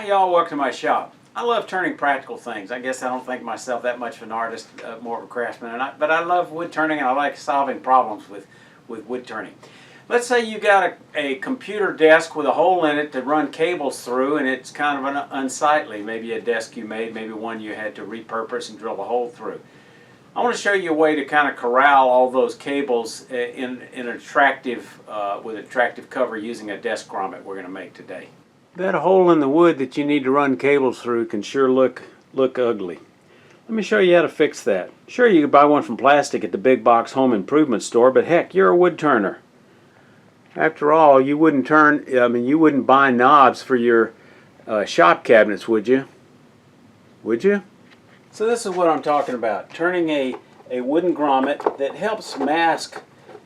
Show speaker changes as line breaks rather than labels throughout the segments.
Hi y'all, welcome to my shop. I love turning practical things. I guess I don't think myself that much of an artist, more of a craftsman, but I love wood turning and I like solving problems with wood turning. Let's say you got a computer desk with a hole in it to run cables through, and it's kind of unsightly. Maybe a desk you made, maybe one you had to repurpose and drill a hole through. I want to show you a way to kind of corral all those cables in an attractive, with an attractive cover using a desk grommet we're going to make today. That hole in the wood that you need to run cables through can sure look ugly. Let me show you how to fix that. Sure, you can buy one from plastic at the big box home improvement store, but heck, you're a wood turner. After all, you wouldn't you wouldn't buy knobs for your shop cabinets, would you? Would you? So this is what I'm talking about. Turning a wooden grommet that helps mask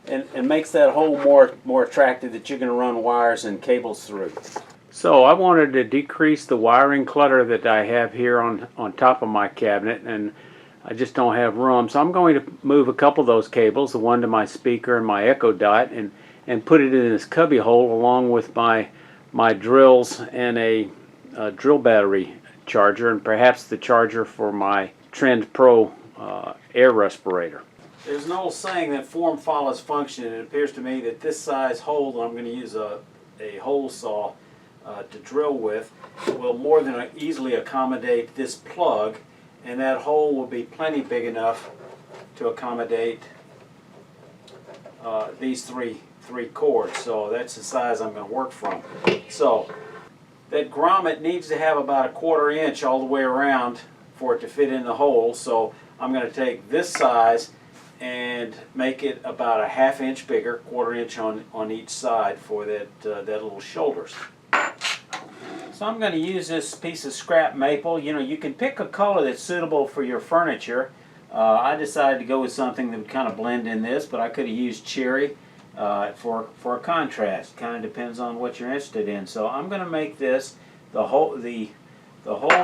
and makes that hole more attractive that you're going to run wires and cables through. So I wanted to decrease the wiring clutter that I have here on top of my cabinet, and I just don't have room. So I'm going to move a couple of those cables, the one to my speaker and my echo dot, and put it in this cubby hole along with my drills and a drill battery charger, and perhaps the charger for my Trend Pro air respirator. There's an old saying that form follows function, and it appears to me that this size hole that I'm going to use a hole saw to drill with will more than easily accommodate this plug, and that hole will be plenty big enough to accommodate these three cords. So that's the size I'm going to work from. So that grommet needs to have about a 1/4 inch all the way around for it to fit in the hole. So I'm going to take this size and make it about a 1/2 inch bigger, 1/4 inch on each side for that little shoulders. So I'm going to use this piece of scrap maple. You know, you can pick a color that's suitable for your furniture. I decided to go with something that would kind of blend in this, but I could have used cherry for a contrast. Kind of depends on what you're interested in. So I'm going to make this, the hole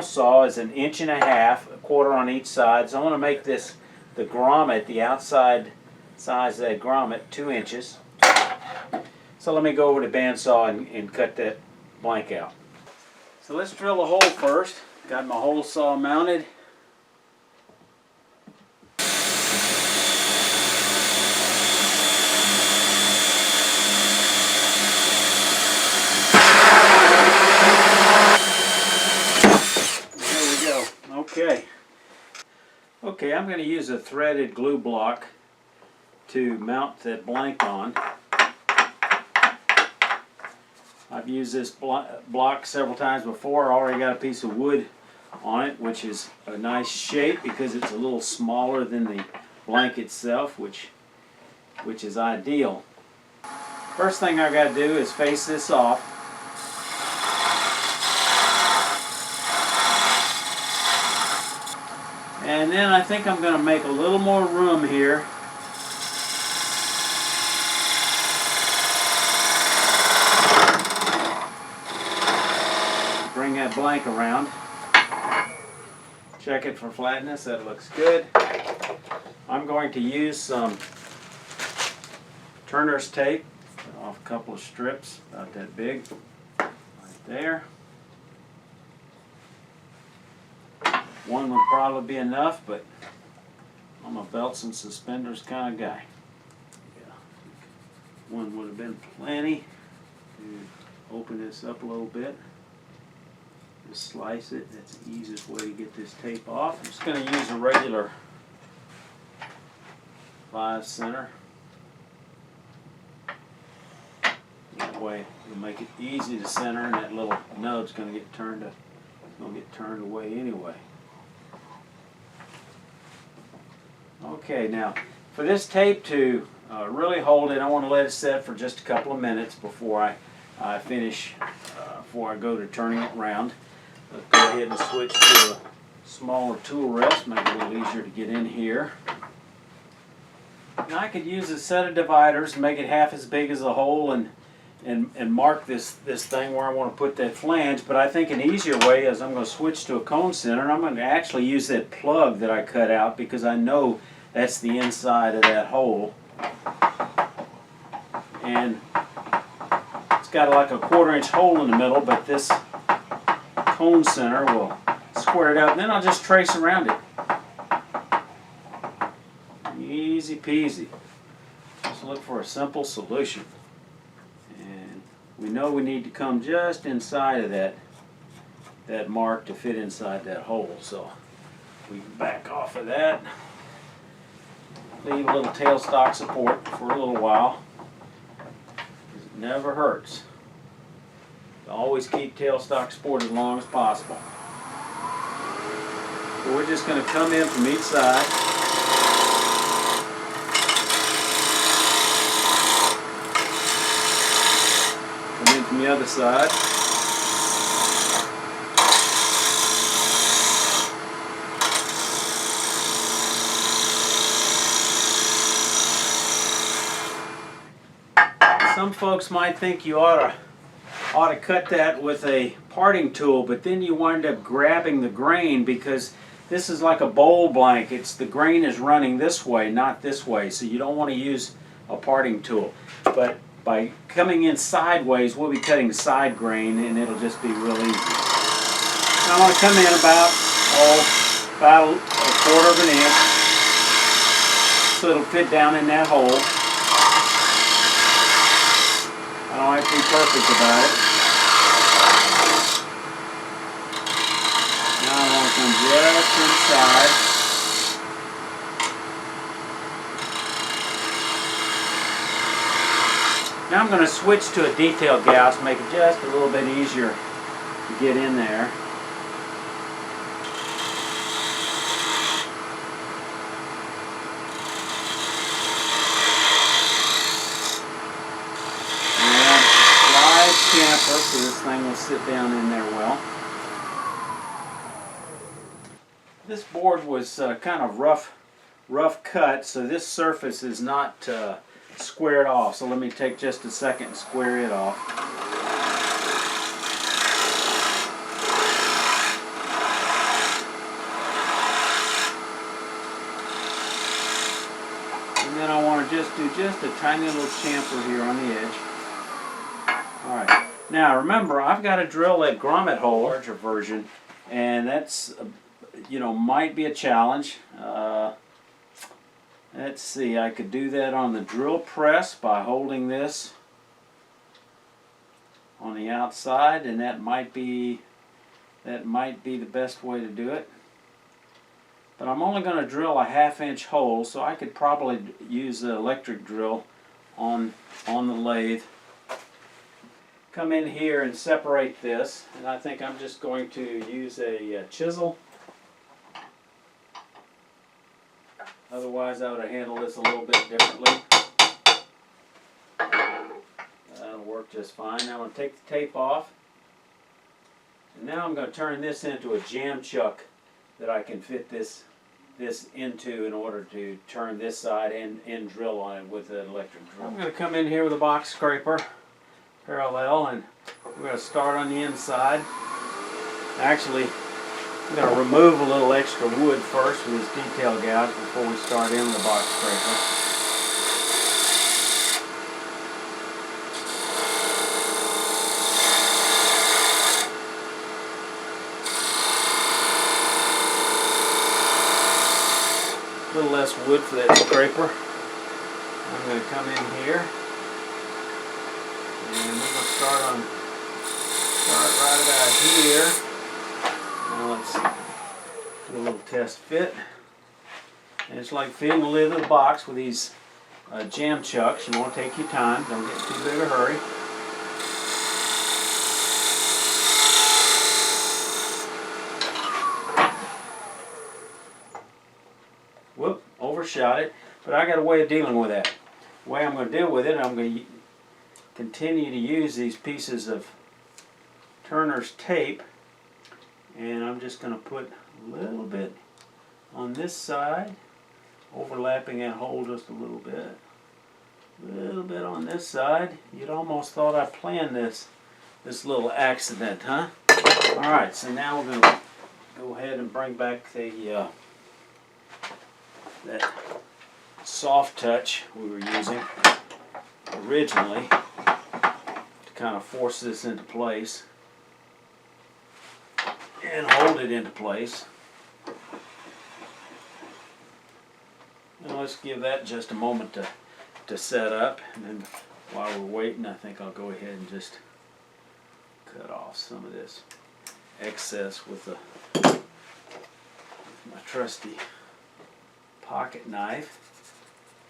saw is 1.5 inches, 1/4 on each side. So I want to make this, the grommet, the outside size of that grommet, 2 inches. So let me go over to bandsaw and cut that blank out. So let's drill a hole first. Got my hole saw mounted. There we go. Okay, I'm going to use a threaded glue block to mount that blank on. I've used this block several times before. I already got a piece of wood on it, which is a nice shape because it's a little smaller than the blank itself, which is ideal. First thing I got to do is face this off. And then I think I'm going to make a little more room here. Bring that blank around. Check it for flatness. That looks good. I'm going to use some turner's tape. Cut off a couple of strips about that big. Right there. One would probably be enough, but I'm a belts and suspenders kind of guy. Yeah. One would have been plenty. Open this up a little bit. Just slice it. That's the easiest way to get this tape off. I'm just going to use a regular 5 center. That way it'll make it easy to center, and that little nub's going to get turned away anyway. Okay, now for this tape to really hold it, I want to let it set for just a couple of minutes before I finish, before I go to turning it around. Let's go ahead and switch to a smaller tool rest, make it a little easier to get in here. Now I could use a set of dividers, make it half as big as the hole, and mark this thing where I want to put that flange, but I think an easier way is I'm going to switch to a cone center, and I'm going to actually use that plug that I cut out because I know that's the inside of that hole. And it's got like a 1/4 inch hole in the middle, but this cone center, we'll square it up, and then I'll just trace around it. Easy peasy. Just look for a simple solution. And we know we need to come just inside of that mark to fit inside that hole. So we can back off of that. Leave a little tailstock support for a little while. It never hurts. Always keep tailstock support as long as possible. So we're just going to come in from each side. Come in from the other side. Some folks might think you ought to cut that with a parting tool, but then you wind up grabbing the grain because this is like a bowl blank. The grain is running this way, not this way, so you don't want to use a parting tool. But by coming in sideways, we'll be cutting side grain, and it'll just be real easy. Now I want to come in about a quarter of an inch, so it'll fit down in that hole. I don't have to be perfect about it. Now I want to come just inside. Now I'm going to switch to a detail gouge to make it just a little bit easier to get in there. Camper, so this thing will sit down in there well. This board was kind of rough cut, so this surface is not squared off. So let me take just a second and square it off. And then I want to just do just a tiny little chamfer here on the edge. Alright, now remember I've got to drill that grommet hole, larger version, and that's, might be a challenge. Let's see, I could do that on the drill press by holding this on the outside, and that might be the best way to do it. But I'm only going to drill a 1/2 inch hole, so I could probably use the electric drill on the lathe. Come in here and separate this, and I think I'm just going to use a chisel. Otherwise I would have handled this a little bit differently. That'll work just fine. Now I'm going to take the tape off, and now I'm going to turn this into a jam chuck that I can fit this into in order to turn this side and drill on it with an electric drill. I'm going to come in here with a box scraper parallel, and we're going to start on the inside. Actually, I'm going to remove a little extra wood first with this detail gouge before we start in the box scraper. A little less wood for that scraper. I'm going to come in here. And we're going to start right about here. Now let's do a little test fit. And it's like fitting the lid of the box with these jam chucks. You want to take your time. Don't get in too big a hurry. Whoop, overshot it. But I got a way of dealing with that. The way I'm going to deal with it, I'm going to continue to use these pieces of Turner's tape, and I'm just going to put a little bit on this side, overlapping that hole just a little bit on this side. You'd almost thought I planned this little accident, huh? Alright, so now we're going to go ahead and bring back the that soft touch we were using originally to kind of force this into place. and hold it into place. And let's give that just a moment to set up, and then while we're waiting, I think I'll go ahead and just cut off some of this excess with my trusty pocket knife.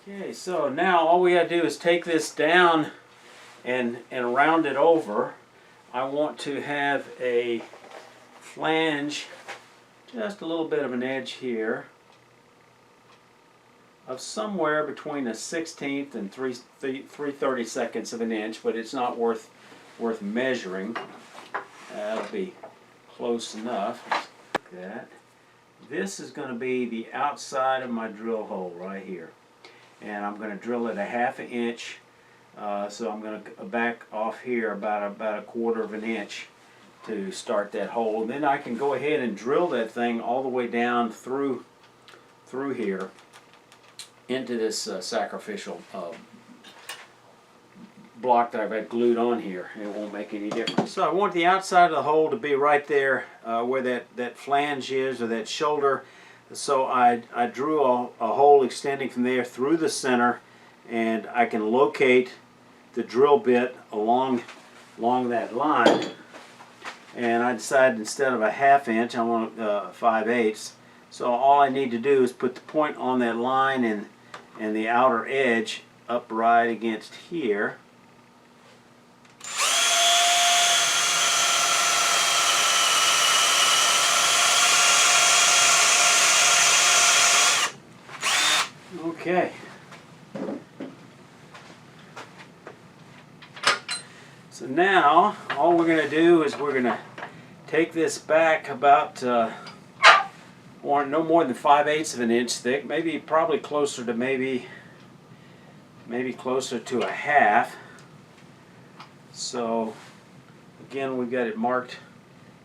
Okay, so now all we got to do is take this down and round it over. I want to have a flange, just a little bit of an edge here, of somewhere between a 1/16 and 3/32 of an inch, but it's not worth measuring. That'll be close enough. Like that. This is going to be the outside of my drill hole right here, and I'm going to drill it a 1/2 inch. So I'm going to back off here about a 1/4 of an inch to start that hole, and then I can go ahead and drill that thing all the way down through here into this sacrificial block that I've had glued on here. It won't make any difference. So I want the outside of the hole to be right there where that flange is, or that shoulder. So I drew a hole extending from there through the center, and I can locate the drill bit along that line. And I decided instead of a 1/2 inch, I want 5/8. So all I need to do is put the point on that line and the outer edge up right against here. Okay. So now all we're going to do is we're going to take this back about no more than 5/8 of an inch thick, probably closer to maybe closer to a 1/2. So again, we've got it marked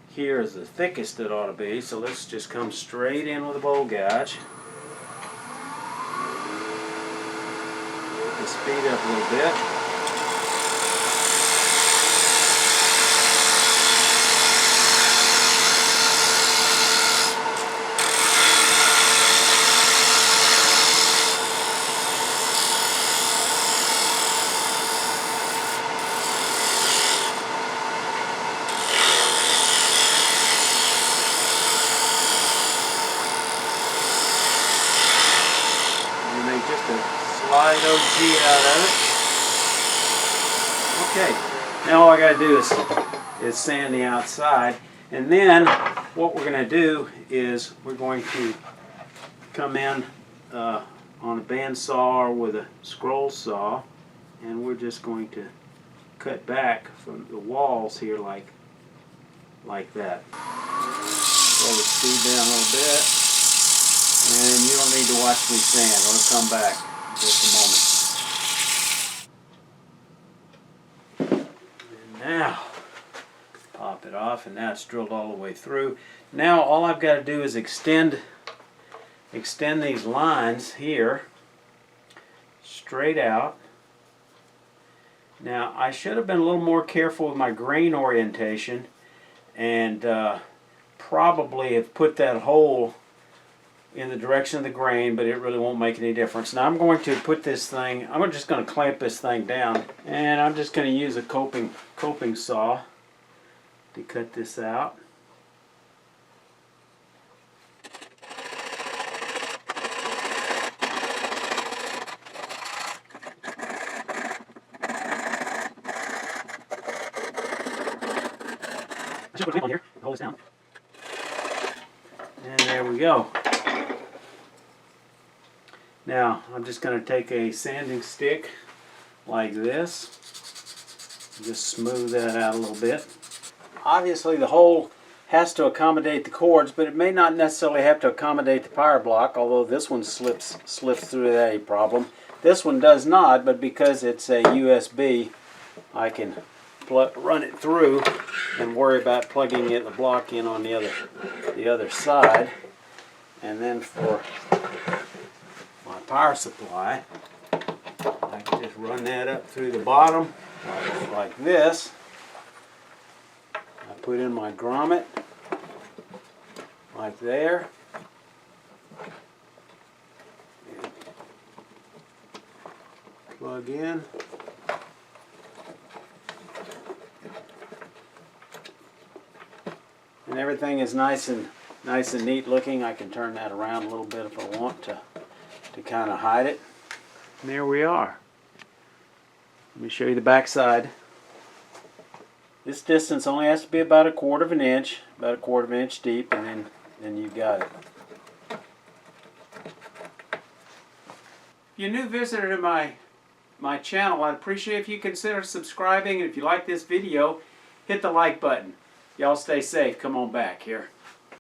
here as the thickest it ought to be. So let's just come straight in with a bowl gouge. Speed up a little bit. You make just a slight OG out of it. Okay, now all I got to do is sand the outside, and then what we're going to do is we're going to come in on a bandsaw or with a scroll saw, and we're just going to cut back from the walls here like that. Slow the speed down a little bit, and you don't need to watch me sand. I'll come back in just a moment. Now, pop it off, and now it's drilled all the way through. Now all I've got to do is extend these lines here straight out. Now I should have been a little more careful with my grain orientation, and probably have put that hole in the direction of the grain, but it really won't make any difference. Now I'm going to put this thing, I'm just going to clamp this thing down, and I'm just going to use a coping saw to cut this out. I should put a clamp on here to hold this down. And there we go. Now I'm just going to take a sanding stick like this, just smooth that out a little bit. Obviously the hole has to accommodate the cords, but it may not necessarily have to accommodate the power block, although this one slips through that a problem. This one does not, but because it's a USB, I can run it through and worry about plugging the block in on the other side. And then for my power supply, I can just run that up through the bottom like this. I put in my grommet, like there. And plug in. And everything is nice and neat looking. I can turn that around a little bit if I want to kind of hide it. And there we are. Let me show you the back side. This distance only has to be about 1/4 of an inch, about 1/4 of an inch deep, and then you've got it. If you're a new visitor to my channel, I'd appreciate if you consider subscribing, and if you like this video, hit the like button. Y'all stay safe. Come on back here.